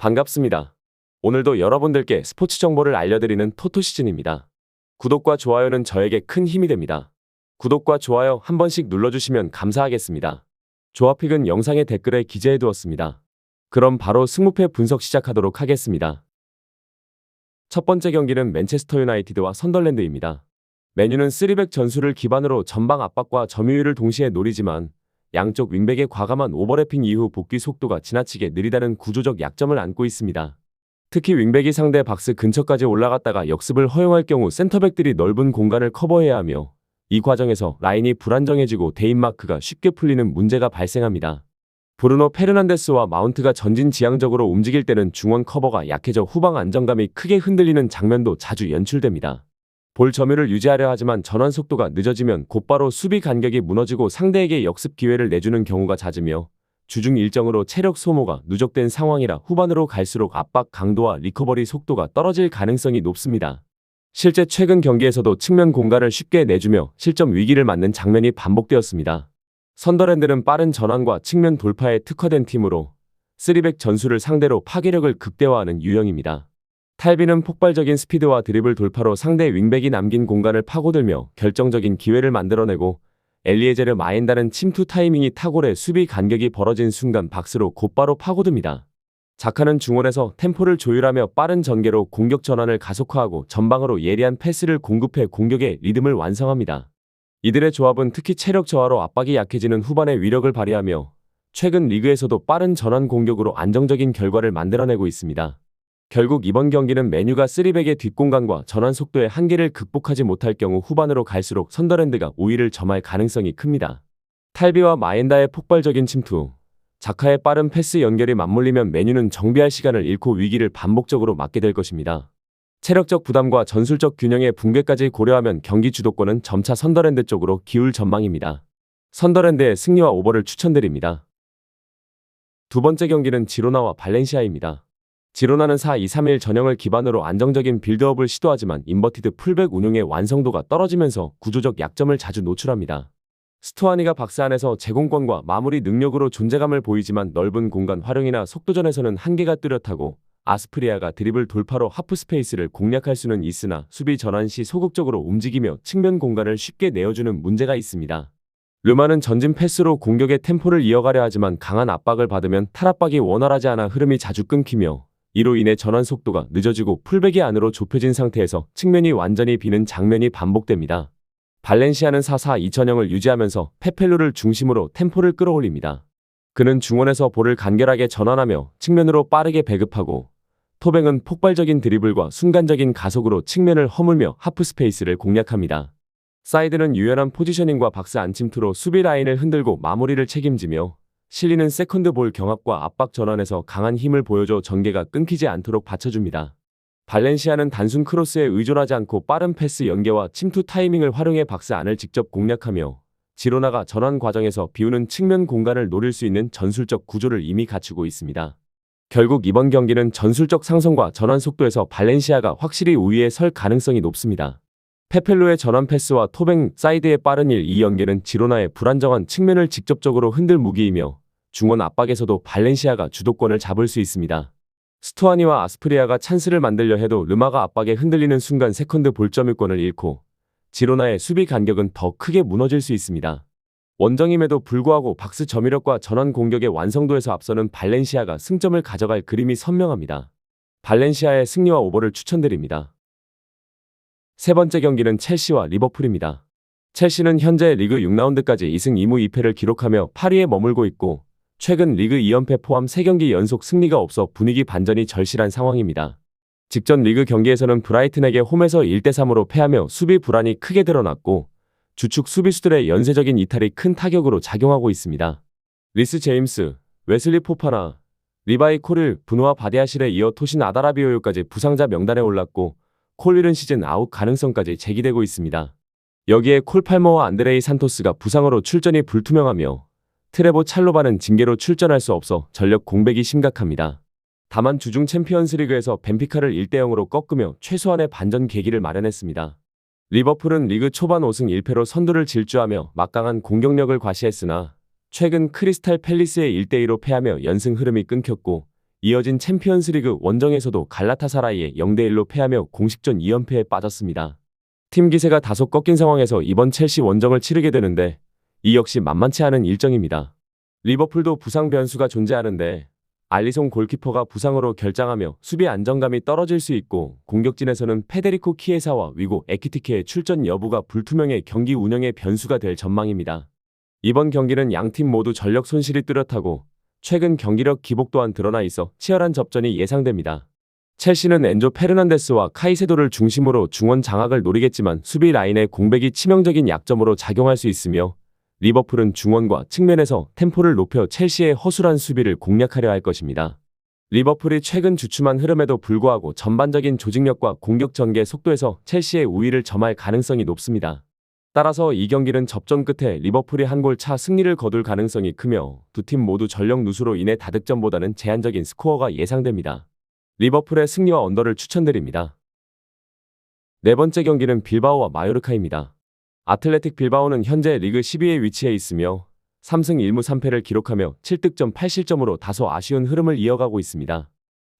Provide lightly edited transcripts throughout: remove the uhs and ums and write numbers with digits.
반갑습니다. 오늘도 여러분들께 스포츠 정보를 알려드리는 토토시즌입니다. 구독과 좋아요는 저에게 큰 힘이 됩니다. 구독과 좋아요 한 번씩 눌러주시면 감사하겠습니다. 조합픽은 영상의 댓글에 기재해두었습니다. 그럼 바로 승무패 분석 시작하도록 하겠습니다. 첫 번째 경기는 맨체스터 유나이티드와 선덜랜드입니다. 맨유는 3백 전술을 기반으로 전방 압박과 점유율을 동시에 노리지만 양쪽 윙백의 과감한 오버래핑 이후 복귀 속도가 지나치게 느리다는 구조적 약점을 안고 있습니다. 특히 윙백이 상대 박스 근처까지 올라갔다가 역습을 허용할 경우 센터백들이 넓은 공간을 커버해야 하며 이 과정에서 라인이 불안정해지고 대인마크가 쉽게 풀리는 문제가 발생합니다. 브루노 페르난데스와 마운트가 전진지향적으로 움직일 때는 중원 커버가 약해져 후방 안정감이 크게 흔들리는 장면도 자주 연출됩니다. 볼 점유를 유지하려 하지만 전환 속도가 늦어지면 곧바로 수비 간격이 무너지고 상대에게 역습 기회를 내주는 경우가 잦으며 주중 일정으로 체력 소모가 누적된 상황이라 후반으로 갈수록 압박 강도와 리커버리 속도가 떨어질 가능성이 높습니다. 실제 최근 경기에서도 측면 공간을 쉽게 내주며 실점 위기를 맞는 장면이 반복되었습니다. 선더랜드는 빠른 전환과 측면 돌파에 특화된 팀으로 3백 전술을 상대로 파괴력을 극대화하는 유형입니다. 탈비는 폭발적인 스피드와 드리블 돌파로 상대 윙백이 남긴 공간을 파고들며 결정적인 기회를 만들어내고 엘리에제르 마엔다는 침투 타이밍이 탁월해 수비 간격이 벌어진 순간 박스로 곧바로 파고듭니다. 자카는 중원에서 템포를 조율하며 빠른 전개로 공격 전환을 가속화하고 전방으로 예리한 패스를 공급해 공격의 리듬을 완성합니다. 이들의 조합은 특히 체력 저하로 압박이 약해지는 후반에 위력을 발휘하며 최근 리그에서도 빠른 전환 공격으로 안정적인 결과를 만들어내고 있습니다. 결국 이번 경기는 맨유가 3백의 뒷공간과 전환 속도의 한계를 극복하지 못할 경우 후반으로 갈수록 선더랜드가 우위를 점할 가능성이 큽니다. 탈비와 마엔다의 폭발적인 침투, 자카의 빠른 패스 연결이 맞물리면 맨유는 정비할 시간을 잃고 위기를 반복적으로 맞게 될 것입니다. 체력적 부담과 전술적 균형의 붕괴까지 고려하면 경기 주도권은 점차 선더랜드 쪽으로 기울 전망입니다. 선더랜드의 승리와 오버를 추천드립니다. 두 번째 경기는 지로나와 발렌시아입니다. 지로나는 4-2-3-1 전형을 기반으로 안정적인 빌드업을 시도하지만 인버티드 풀백 운용의 완성도가 떨어지면서 구조적 약점을 자주 노출합니다. 스투아니가 박스 안에서 제공권과 마무리 능력으로 존재감을 보이지만 넓은 공간 활용이나 속도전에서는 한계가 뚜렷하고 아스프리아가 드리블 돌파로 하프 스페이스를 공략할 수는 있으나 수비 전환 시 소극적으로 움직이며 측면 공간을 쉽게 내어주는 문제가 있습니다. 르마는 전진 패스로 공격의 템포를 이어가려 하지만 강한 압박을 받으면 탈압박이 원활하지 않아 흐름이 자주 끊기며 이로 인해 전환 속도가 늦어지고 풀백이 안으로 좁혀진 상태에서 측면이 완전히 비는 장면이 반복됩니다. 발렌시아는 4-4-2 전형을 유지하면서 페펠루를 중심으로 템포를 끌어올립니다. 그는 중원에서 볼을 간결하게 전환하며 측면으로 빠르게 배급하고 토뱅은 폭발적인 드리블과 순간적인 가속으로 측면을 허물며 하프 스페이스를 공략합니다. 사이드는 유연한 포지셔닝과 박스 안침투로 수비 라인을 흔들고 마무리를 책임지며 실리는 세컨드 볼 경합과 압박 전환에서 강한 힘을 보여줘 전개가 끊기지 않도록 받쳐줍니다. 발렌시아는 단순 크로스에 의존하지 않고 빠른 패스 연계와 침투 타이밍을 활용해 박스 안을 직접 공략하며 지로나가 전환 과정에서 비우는 측면 공간을 노릴 수 있는 전술적 구조를 이미 갖추고 있습니다. 결국 이번 경기는 전술적 상성과 전환 속도에서 발렌시아가 확실히 우위에 설 가능성이 높습니다. 페펠로의 전환 패스와 토뱅 사이드의 빠른 1-2 연계는 지로나의 불안정한 측면을 직접적으로 흔들 무기이며 중원 압박에서도 발렌시아가 주도권을 잡을 수 있습니다. 스투아니와 아스프리아가 찬스를 만들려 해도 르마가 압박에 흔들리는 순간 세컨드 볼 점유권을 잃고 지로나의 수비 간격은 더 크게 무너질 수 있습니다. 원정임에도 불구하고 박스 점유력과 전환 공격의 완성도에서 앞서는 발렌시아가 승점을 가져갈 그림이 선명합니다. 발렌시아의 승리와 오버를 추천드립니다. 세 번째 경기는 첼시와 리버풀입니다. 첼시는 현재 리그 6라운드까지 2승 2무 2패를 기록하며 8위에 머물고 있고 최근 리그 2연패 포함 3경기 연속 승리가 없어 분위기 반전이 절실한 상황입니다. 직전 리그 경기에서는 브라이튼에게 홈에서 1-3으로 패하며 수비 불안이 크게 드러났고 주축 수비수들의 연쇄적인 이탈이 큰 타격으로 작용하고 있습니다. 리스 제임스, 웨슬리 포파나, 리바이 콜릴, 브누아 바디아실에 이어 토신 아다라비오요까지 부상자 명단에 올랐고 콜릴은 시즌 아웃 가능성까지 제기되고 있습니다. 여기에 콜 팔머와 안드레이 산토스가 부상으로 출전이 불투명하며 트레보 찰로바는 징계로 출전할 수 없어 전력 공백이 심각합니다. 다만 주중 챔피언스리그에서 벤피카를 1-0으로 꺾으며 최소한의 반전 계기를 마련했습니다. 리버풀은 리그 초반 5승 1패로 선두를 질주하며 막강한 공격력을 과시했으나 최근 크리스탈 팰리스에 1-2로 패하며 연승 흐름이 끊겼고 이어진 챔피언스리그 원정에서도 갈라타사라이에 0대1로 패하며 공식전 2연패에 빠졌습니다. 팀 기세가 다소 꺾인 상황에서 이번 첼시 원정을 치르게 되는데 이 역시 만만치 않은 일정입니다. 리버풀도 부상 변수가 존재하는데 알리송 골키퍼가 부상으로 결장하며 수비 안정감이 떨어질 수 있고 공격진에서는 페데리코 키에사와 위고 에키티케의 출전 여부가 불투명해 경기 운영의 변수가 될 전망입니다. 이번 경기는 양팀 모두 전력 손실이 뚜렷하고 최근 경기력 기복 또한 드러나 있어 치열한 접전이 예상됩니다. 첼시는 엔조 페르난데스와 카이세도를 중심으로 중원 장악을 노리겠지만 수비 라인의 공백이 치명적인 약점으로 작용할 수 있으며 리버풀은 중원과 측면에서 템포를 높여 첼시의 허술한 수비를 공략하려 할 것입니다. 리버풀이 최근 주춤한 흐름에도 불구하고 전반적인 조직력과 공격 전개 속도에서 첼시의 우위를 점할 가능성이 높습니다. 따라서 이 경기는 접전 끝에 리버풀이 한 골 차 승리를 거둘 가능성이 크며 두 팀 모두 전력 누수로 인해 다득점보다는 제한적인 스코어가 예상됩니다. 리버풀의 승리와 언더를 추천드립니다. 네 번째 경기는 빌바오와 마요르카입니다. 아틀레틱 빌바오는 현재 리그 12위에 위치해 있으며 3승 1무 3패를 기록하며 7득점 8실점으로 다소 아쉬운 흐름을 이어가고 있습니다.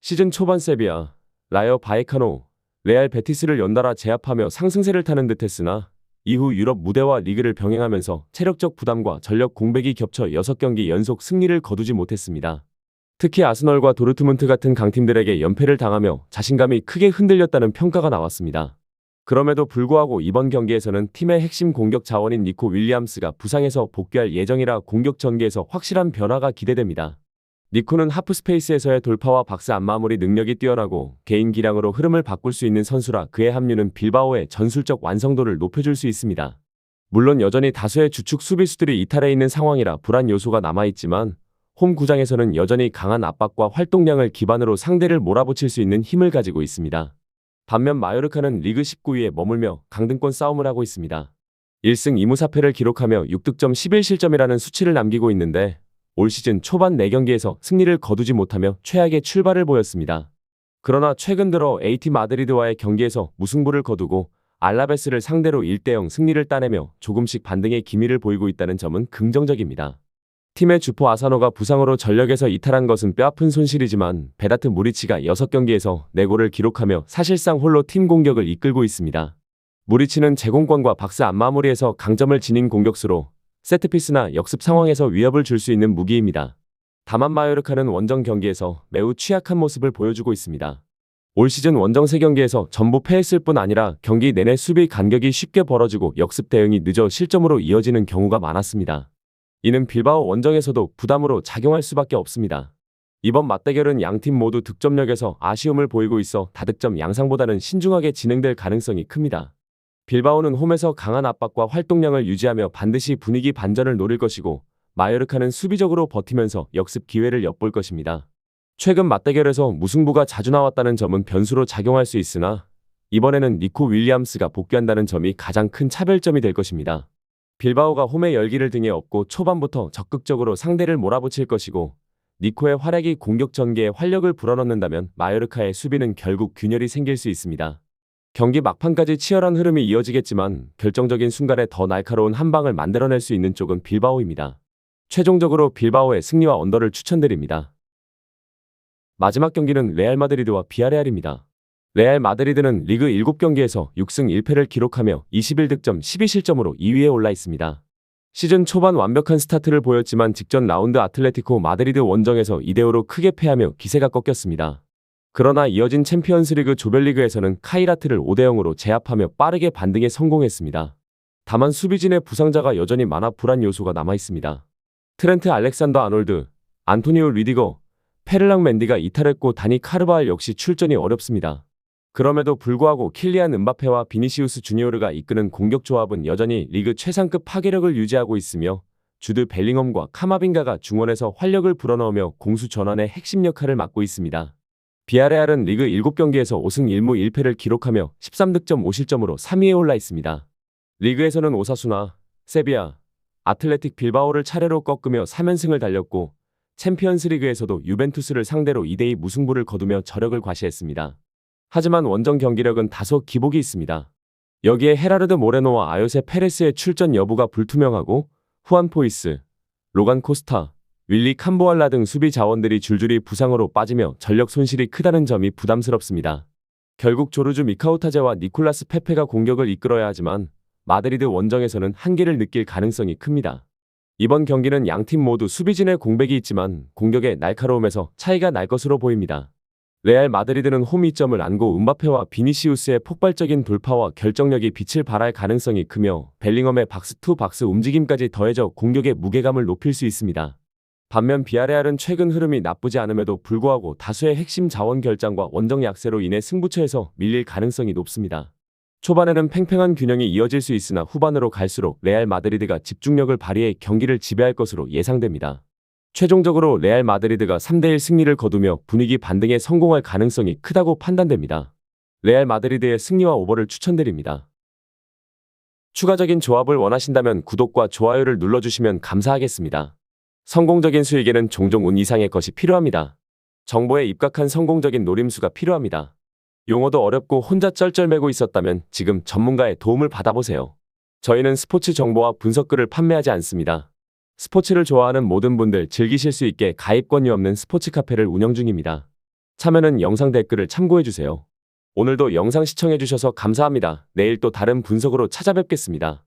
시즌 초반 세비야, 라요 바이카노, 레알 베티스를 연달아 제압하며 상승세를 타는 듯했으나 이후 유럽 무대와 리그를 병행하면서 체력적 부담과 전력 공백이 겹쳐 6경기 연속 승리를 거두지 못했습니다. 특히 아스널과 도르트문트 같은 강팀들에게 연패를 당하며 자신감이 크게 흔들렸다는 평가가 나왔습니다. 그럼에도 불구하고 이번 경기에서는 팀의 핵심 공격 자원인 니코 윌리엄스가 부상에서 복귀할 예정이라 공격 전개에서 확실한 변화가 기대됩니다. 니코는 하프 스페이스에서의 돌파와 박스 안마무리 능력이 뛰어나고 개인 기량으로 흐름을 바꿀 수 있는 선수라 그의 합류는 빌바오의 전술적 완성도를 높여줄 수 있습니다. 물론 여전히 다수의 주축 수비수들이 이탈해 있는 상황이라 불안 요소가 남아있지만 홈 구장에서는 여전히 강한 압박과 활동량을 기반으로 상대를 몰아붙일 수 있는 힘을 가지고 있습니다. 반면 마요르카는 리그 19위에 머물며 강등권 싸움을 하고 있습니다. 1승 2무 4패를 기록하며 6득점 11실점이라는 수치를 남기고 있는데 올 시즌 초반 4경기에서 승리를 거두지 못하며 최악의 출발을 보였습니다. 그러나 최근 들어 AT 마드리드와의 경기에서 무승부를 거두고 알라베스를 상대로 1대0 승리를 따내며 조금씩 반등의 기미를 보이고 있다는 점은 긍정적입니다. 팀의 주포 아사노가 부상으로 전력에서 이탈한 것은 뼈아픈 손실이지만 베다트 무리치가 6경기에서 4골을 기록하며 사실상 홀로 팀 공격을 이끌고 있습니다. 무리치는 제공권과 박스 안마무리에서 강점을 지닌 공격수로 세트피스나 역습 상황에서 위협을 줄 수 있는 무기입니다. 다만 마요르카는 원정 경기에서 매우 취약한 모습을 보여주고 있습니다. 올 시즌 원정 3경기에서 전부 패했을 뿐 아니라 경기 내내 수비 간격이 쉽게 벌어지고 역습 대응이 늦어 실점으로 이어지는 경우가 많았습니다. 이는 빌바오 원정에서도 부담으로 작용할 수밖에 없습니다. 이번 맞대결은 양팀 모두 득점력에서 아쉬움을 보이고 있어 다득점 양상보다는 신중하게 진행될 가능성이 큽니다. 빌바오는 홈에서 강한 압박과 활동량을 유지하며 반드시 분위기 반전을 노릴 것이고 마요르카는 수비적으로 버티면서 역습 기회를 엿볼 것입니다. 최근 맞대결에서 무승부가 자주 나왔다는 점은 변수로 작용할 수 있으나 이번에는 니코 윌리엄스가 복귀한다는 점이 가장 큰 차별점이 될 것입니다. 빌바오가 홈의 열기를 등에 업고 초반부터 적극적으로 상대를 몰아붙일 것이고 니코의 활약이 공격 전개에 활력을 불어넣는다면 마요르카의 수비는 결국 균열이 생길 수 있습니다. 경기 막판까지 치열한 흐름이 이어지겠지만 결정적인 순간에 더 날카로운 한 방을 만들어낼 수 있는 쪽은 빌바오입니다. 최종적으로 빌바오의 승리와 언더를 추천드립니다. 마지막 경기는 레알 마드리드와 비아레알입니다. 레알 마드리드는 리그 7경기에서 6승 1패를 기록하며 21득점 12실점으로 2위에 올라 있습니다. 시즌 초반 완벽한 스타트를 보였지만 직전 라운드 아틀레티코 마드리드 원정에서 2대5로 크게 패하며 기세가 꺾였습니다. 그러나 이어진 챔피언스리그 조별리그에서는 카이라트를 5대0으로 제압하며 빠르게 반등에 성공했습니다. 다만 수비진의 부상자가 여전히 많아 불안 요소가 남아있습니다. 트렌트 알렉산더 아놀드, 안토니오 리디거, 페를랑 맨디가 이탈했고 다니 카르바알 역시 출전이 어렵습니다. 그럼에도 불구하고 킬리안 음바페와 비니시우스 주니오르가 이끄는 공격 조합은 여전히 리그 최상급 파괴력을 유지하고 있으며 주드 벨링엄과 카마빈가가 중원에서 활력을 불어넣으며 공수 전환의 핵심 역할을 맡고 있습니다. 비아레알은 리그 7경기에서 5승 1무 1패를 기록하며 13득점 5실점으로 3위에 올라 있습니다. 리그에서는 오사수나, 세비야, 아틀레틱 빌바오를 차례로 꺾으며 3연승을 달렸고 챔피언스리그에서도 유벤투스를 상대로 2대2 무승부를 거두며 저력을 과시했습니다. 하지만 원정 경기력은 다소 기복이 있습니다. 여기에 헤라르드 모레노와 아요세 페레스의 출전 여부가 불투명하고 후안 포이스, 로간 코스타, 윌리 캄보알라 등 수비 자원들이 줄줄이 부상으로 빠지며 전력 손실이 크다는 점이 부담스럽습니다. 결국 조르주 미카오타제와 니콜라스 페페가 공격을 이끌어야 하지만 마드리드 원정에서는 한계를 느낄 가능성이 큽니다. 이번 경기는 양팀 모두 수비진의 공백이 있지만 공격의 날카로움에서 차이가 날 것으로 보입니다. 레알 마드리드는 홈 이점을 안고 음바페와 비니시우스의 폭발적인 돌파와 결정력이 빛을 발할 가능성이 크며 벨링엄의 박스2박스 움직임까지 더해져 공격의 무게감을 높일 수 있습니다. 반면 비아레알은 최근 흐름이 나쁘지 않음에도 불구하고 다수의 핵심 자원 결장과 원정 약세로 인해 승부처에서 밀릴 가능성이 높습니다. 초반에는 팽팽한 균형이 이어질 수 있으나 후반으로 갈수록 레알 마드리드가 집중력을 발휘해 경기를 지배할 것으로 예상됩니다. 최종적으로 레알 마드리드가 3대1 승리를 거두며 분위기 반등에 성공할 가능성이 크다고 판단됩니다. 레알 마드리드의 승리와 오버를 추천드립니다. 추가적인 조합을 원하신다면 구독과 좋아요를 눌러주시면 감사하겠습니다. 성공적인 수익에는 종종 운 이상의 것이 필요합니다. 정보에 입각한 성공적인 노림수가 필요합니다. 용어도 어렵고 혼자 쩔쩔매고 있었다면 지금 전문가의 도움을 받아보세요. 저희는 스포츠 정보와 분석글을 판매하지 않습니다. 스포츠를 좋아하는 모든 분들 즐기실 수 있게 가입 권유 없는 스포츠 카페를 운영 중입니다. 참여는 영상 댓글을 참고해주세요. 오늘도 영상 시청해주셔서 감사합니다. 내일 또 다른 분석으로 찾아뵙겠습니다.